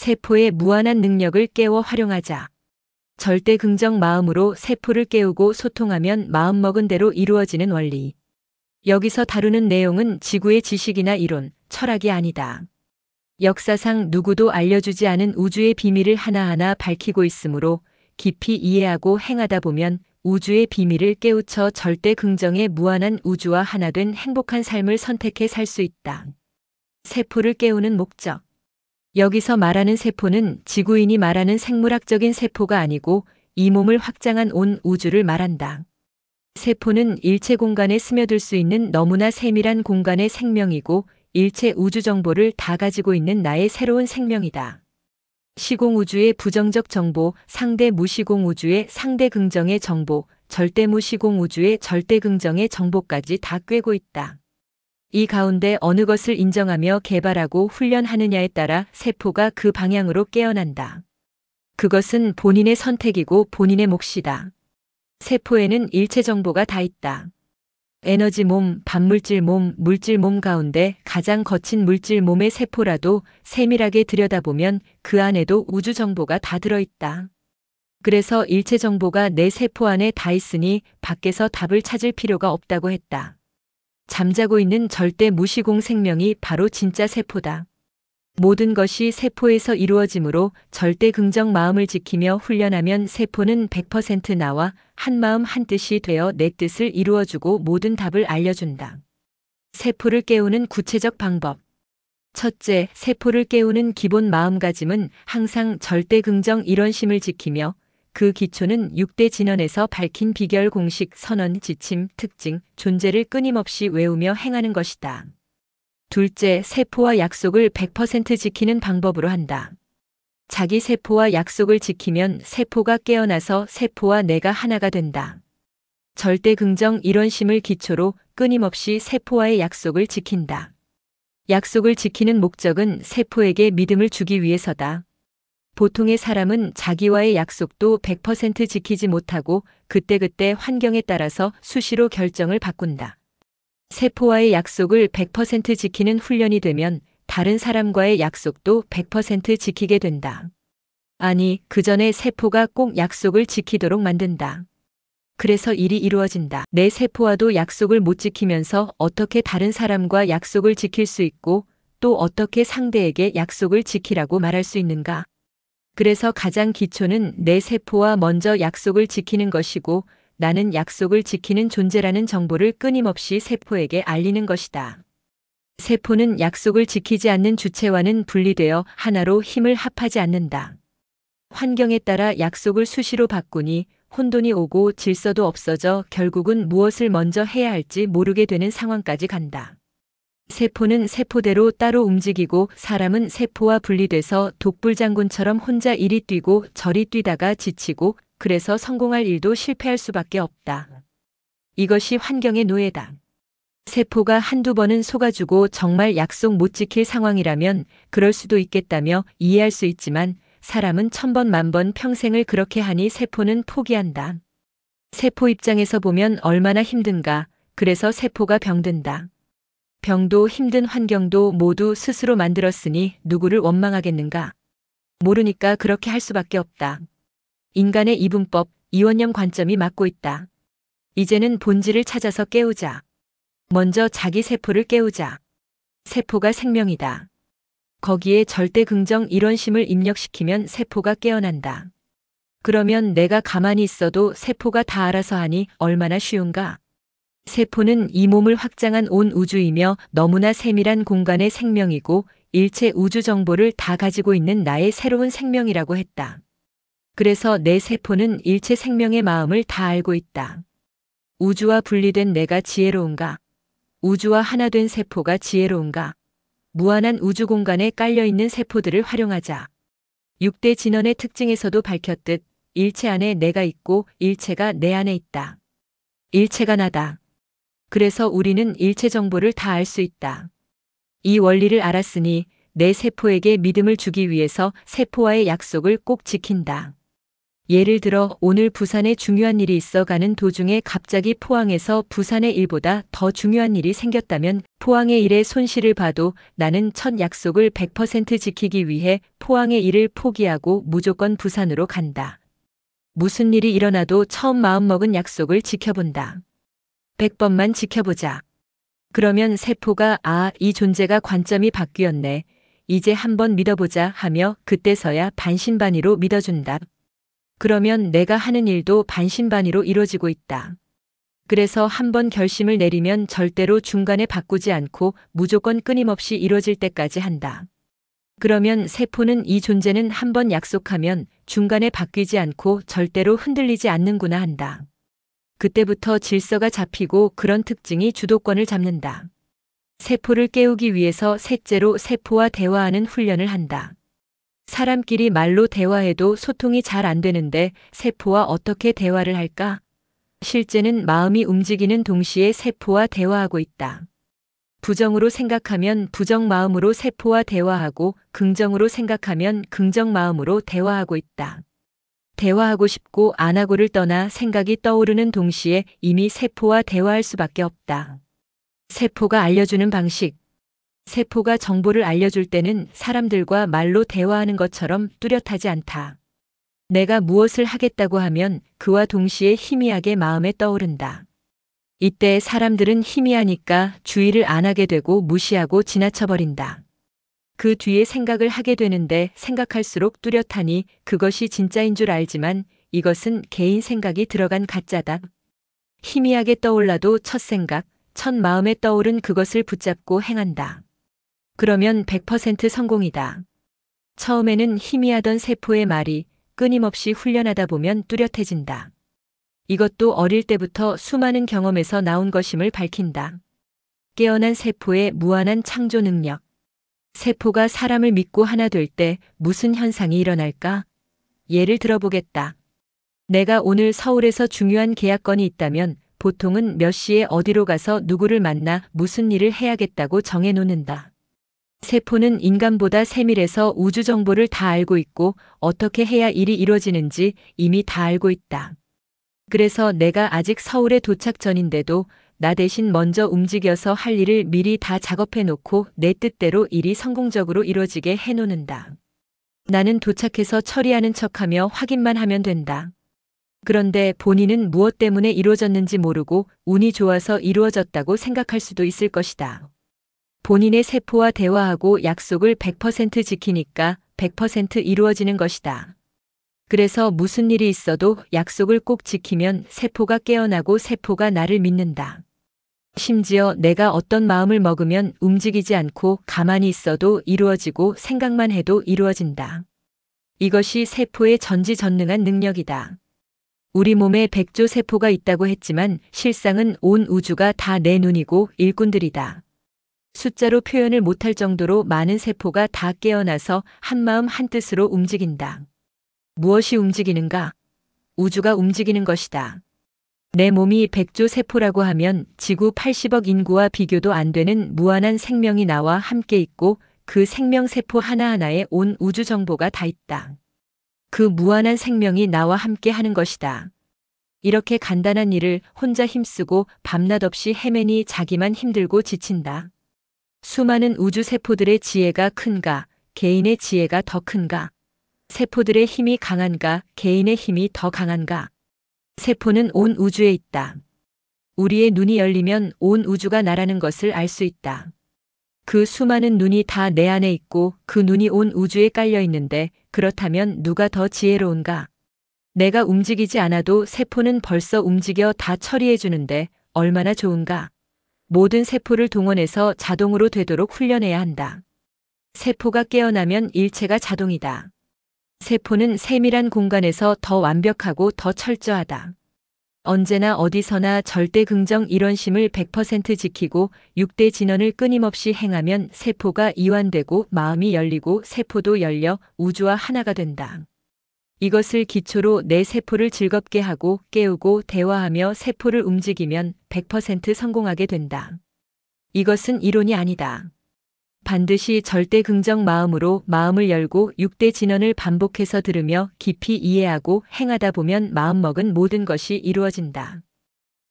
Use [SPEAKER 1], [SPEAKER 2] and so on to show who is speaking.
[SPEAKER 1] 세포의 무한한 능력을 깨워 활용하자. 절대 긍정 마음으로 세포를 깨우고 소통하면 마음먹은 대로 이루어지는 원리. 여기서 다루는 내용은 지구의 지식이나 이론, 철학이 아니다. 역사상 누구도 알려주지 않은 우주의 비밀을 하나하나 밝히고 있으므로 깊이 이해하고 행하다 보면 우주의 비밀을 깨우쳐 절대 긍정의 무한한 우주와 하나 된 행복한 삶을 선택해 살 수 있다. 세포를 깨우는 목적. 여기서 말하는 세포는 지구인이 말하는 생물학적인 세포가 아니고 이 몸을 확장한 온 우주를 말한다. 세포는 일체 공간에 스며들 수 있는 너무나 세밀한 공간의 생명이고 일체 우주 정보를 다 가지고 있는 나의 새로운 생명이다. 시공우주의 부정적 정보, 상대 무시공우주의 상대 긍정의 정보, 절대 무시공우주의 절대 긍정의 정보까지 다 꿰고 있다. 이 가운데 어느 것을 인정하며 개발하고 훈련하느냐에 따라 세포가 그 방향으로 깨어난다. 그것은 본인의 선택이고 본인의 몫이다. 세포에는 일체 정보가 다 있다. 에너지 몸, 반물질 몸, 물질 몸 가운데 가장 거친 물질 몸의 세포라도 세밀하게 들여다보면 그 안에도 우주 정보가 다 들어있다. 그래서 일체 정보가 내 세포 안에 다 있으니 밖에서 답을 찾을 필요가 없다고 했다. 잠자고 있는 절대 무시공 생명이 바로 진짜 세포다. 모든 것이 세포에서 이루어지므로 절대 긍정 마음을 지키며 훈련하면 세포는 100% 나와 한마음 한뜻이 되어 내 뜻을 이루어주고 모든 답을 알려준다. 세포를 깨우는 구체적 방법. 첫째, 세포를 깨우는 기본 마음가짐은 항상 절대 긍정 일원심을 지키며 그 기초는 6대 진언에서 밝힌 비결 공식 선언 지침 특징 존재를 끊임없이 외우며 행하는 것이다. 둘째, 세포와 약속을 100% 지키는 방법으로 한다. 자기 세포와 약속을 지키면 세포가 깨어나서 세포와 내가 하나가 된다. 절대 긍정 일원심을 기초로 끊임없이 세포와의 약속을 지킨다. 약속을 지키는 목적은 세포에게 믿음을 주기 위해서다. 보통의 사람은 자기와의 약속도 100% 지키지 못하고 그때그때 환경에 따라서 수시로 결정을 바꾼다. 세포와의 약속을 100% 지키는 훈련이 되면 다른 사람과의 약속도 100% 지키게 된다. 아니, 그 전에 세포가 꼭 약속을 지키도록 만든다. 그래서 일이 이루어진다. 내 세포와도 약속을 못 지키면서 어떻게 다른 사람과 약속을 지킬 수 있고 또 어떻게 상대에게 약속을 지키라고 말할 수 있는가? 그래서 가장 기초는 내 세포와 먼저 약속을 지키는 것이고 나는 약속을 지키는 존재라는 정보를 끊임없이 세포에게 알리는 것이다. 세포는 약속을 지키지 않는 주체와는 분리되어 하나로 힘을 합하지 않는다. 환경에 따라 약속을 수시로 바꾸니 혼돈이 오고 질서도 없어져 결국은 무엇을 먼저 해야 할지 모르게 되는 상황까지 간다. 세포는 세포대로 따로 움직이고 사람은 세포와 분리돼서 독불장군처럼 혼자 이리 뛰고 저리 뛰다가 지치고 그래서 성공할 일도 실패할 수밖에 없다. 이것이 환경의 노예다. 세포가 한두 번은 속아주고 정말 약속 못 지킬 상황이라면 그럴 수도 있겠다며 이해할 수 있지만 사람은 1000번, 10,000번 평생을 그렇게 하니 세포는 포기한다. 세포 입장에서 보면 얼마나 힘든가. 그래서 세포가 병든다. 병도 힘든 환경도 모두 스스로 만들었으니 누구를 원망하겠는가? 모르니까 그렇게 할 수밖에 없다. 인간의 이분법, 이원념 관점이 맞고 있다. 이제는 본질을 찾아서 깨우자. 먼저 자기 세포를 깨우자. 세포가 생명이다. 거기에 절대 긍정 일원심을 입력시키면 세포가 깨어난다. 그러면 내가 가만히 있어도 세포가 다 알아서 하니 얼마나 쉬운가? 세포는 이 몸을 확장한 온 우주이며 너무나 세밀한 공간의 생명이고 일체 우주 정보를 다 가지고 있는 나의 새로운 생명이라고 했다. 그래서 내 세포는 일체 생명의 마음을 다 알고 있다. 우주와 분리된 내가 지혜로운가? 우주와 하나 된 세포가 지혜로운가? 무한한 우주 공간에 깔려있는 세포들을 활용하자. 6대 진언의 특징에서도 밝혔듯 일체 안에 내가 있고 일체가 내 안에 있다. 일체가 나다. 그래서 우리는 일체 정보를 다 알 수 있다. 이 원리를 알았으니 내 세포에게 믿음을 주기 위해서 세포와의 약속을 꼭 지킨다. 예를 들어 오늘 부산에 중요한 일이 있어 가는 도중에 갑자기 포항에서 부산의 일보다 더 중요한 일이 생겼다면 포항의 일의 손실을 봐도 나는 첫 약속을 100% 지키기 위해 포항의 일을 포기하고 무조건 부산으로 간다. 무슨 일이 일어나도 처음 마음먹은 약속을 지켜본다. 100번만 지켜보자. 그러면 세포가 이 존재가 관점이 바뀌었네. 이제 한번 믿어보자 하며 그때서야 반신반의로 믿어준다. 그러면 내가 하는 일도 반신반의로 이루어지고 있다. 그래서 한번 결심을 내리면 절대로 중간에 바꾸지 않고 무조건 끊임없이 이루어질 때까지 한다. 그러면 세포는 이 존재는 한번 약속하면 중간에 바뀌지 않고 절대로 흔들리지 않는구나 한다. 그때부터 질서가 잡히고 그런 특징이 주도권을 잡는다. 세포를 깨우기 위해서 셋째로 세포와 대화하는 훈련을 한다. 사람끼리 말로 대화해도 소통이 잘 안 되는데 세포와 어떻게 대화를 할까? 실제는 마음이 움직이는 동시에 세포와 대화하고 있다. 부정으로 생각하면 부정 마음으로 세포와 대화하고 긍정으로 생각하면 긍정 마음으로 대화하고 있다. 대화하고 싶고 안 하고를 떠나 생각이 떠오르는 동시에 이미 세포와 대화할 수밖에 없다. 세포가 알려주는 방식. 세포가 정보를 알려줄 때는 사람들과 말로 대화하는 것처럼 뚜렷하지 않다. 내가 무엇을 하겠다고 하면 그와 동시에 희미하게 마음에 떠오른다. 이때 사람들은 희미하니까 주의를 안 하게 되고 무시하고 지나쳐버린다. 그 뒤에 생각을 하게 되는데 생각할수록 뚜렷하니 그것이 진짜인 줄 알지만 이것은 개인 생각이 들어간 가짜다. 희미하게 떠올라도 첫 생각, 첫 마음에 떠오른 그것을 붙잡고 행한다. 그러면 100% 성공이다. 처음에는 희미하던 세포의 말이 끊임없이 훈련하다 보면 뚜렷해진다. 이것도 어릴 때부터 수많은 경험에서 나온 것임을 밝힌다. 깨어난 세포의 무한한 창조 능력. 세포가 사람을 믿고 하나 될 때 무슨 현상이 일어날까? 예를 들어보겠다. 내가 오늘 서울에서 중요한 계약건이 있다면 보통은 몇 시에 어디로 가서 누구를 만나 무슨 일을 해야겠다고 정해놓는다. 세포는 인간보다 세밀해서 우주 정보를 다 알고 있고 어떻게 해야 일이 이루어지는지 이미 다 알고 있다. 그래서 내가 아직 서울에 도착 전인데도 나 대신 먼저 움직여서 할 일을 미리 다 작업해 놓고 내 뜻대로 일이 성공적으로 이루어지게 해 놓는다. 나는 도착해서 처리하는 척하며 확인만 하면 된다. 그런데 본인은 무엇 때문에 이루어졌는지 모르고 운이 좋아서 이루어졌다고 생각할 수도 있을 것이다. 본인의 세포와 대화하고 약속을 100% 지키니까 100% 이루어지는 것이다. 그래서 무슨 일이 있어도 약속을 꼭 지키면 세포가 깨어나고 세포가 나를 믿는다. 심지어 내가 어떤 마음을 먹으면 움직이지 않고 가만히 있어도 이루어지고 생각만 해도 이루어진다. 이것이 세포의 전지전능한 능력이다. 우리 몸에 100조 세포가 있다고 했지만 실상은 온 우주가 다 내 눈이고 일꾼들이다. 숫자로 표현을 못할 정도로 많은 세포가 다 깨어나서 한마음 한뜻으로 움직인다. 무엇이 움직이는가? 우주가 움직이는 것이다. 내 몸이 100조 세포라고 하면 지구 80억 인구와 비교도 안 되는 무한한 생명이 나와 함께 있고 그 생명세포 하나하나에 온 우주 정보가 다 있다. 그 무한한 생명이 나와 함께 하는 것이다. 이렇게 간단한 일을 혼자 힘쓰고 밤낮 없이 헤매니 자기만 힘들고 지친다. 수많은 우주 세포들의 지혜가 큰가, 개인의 지혜가 더 큰가? 세포들의 힘이 강한가, 개인의 힘이 더 강한가? 세포는 온 우주에 있다. 우리의 눈이 열리면 온 우주가 나라는 것을 알 수 있다. 그 수많은 눈이 다 내 안에 있고 그 눈이 온 우주에 깔려 있는데 그렇다면 누가 더 지혜로운가? 내가 움직이지 않아도 세포는 벌써 움직여 다 처리해 주는데 얼마나 좋은가? 모든 세포를 동원해서 자동으로 되도록 훈련해야 한다. 세포가 깨어나면 일체가 자동이다. 세포는 세밀한 공간에서 더 완벽하고 더 철저하다. 언제나 어디서나 절대 긍정 일원심을 100% 지키고 6대 진원을 끊임없이 행하면 세포가 이완되고 마음이 열리고 세포도 열려 우주와 하나가 된다. 이것을 기초로 내 세포를 즐겁게 하고 깨우고 대화하며 세포를 움직이면 100% 성공하게 된다. 이것은 이론이 아니다. 반드시 절대 긍정 마음으로 마음을 열고 6대 진언을 반복해서 들으며 깊이 이해하고 행하다 보면 마음먹은 모든 것이 이루어진다.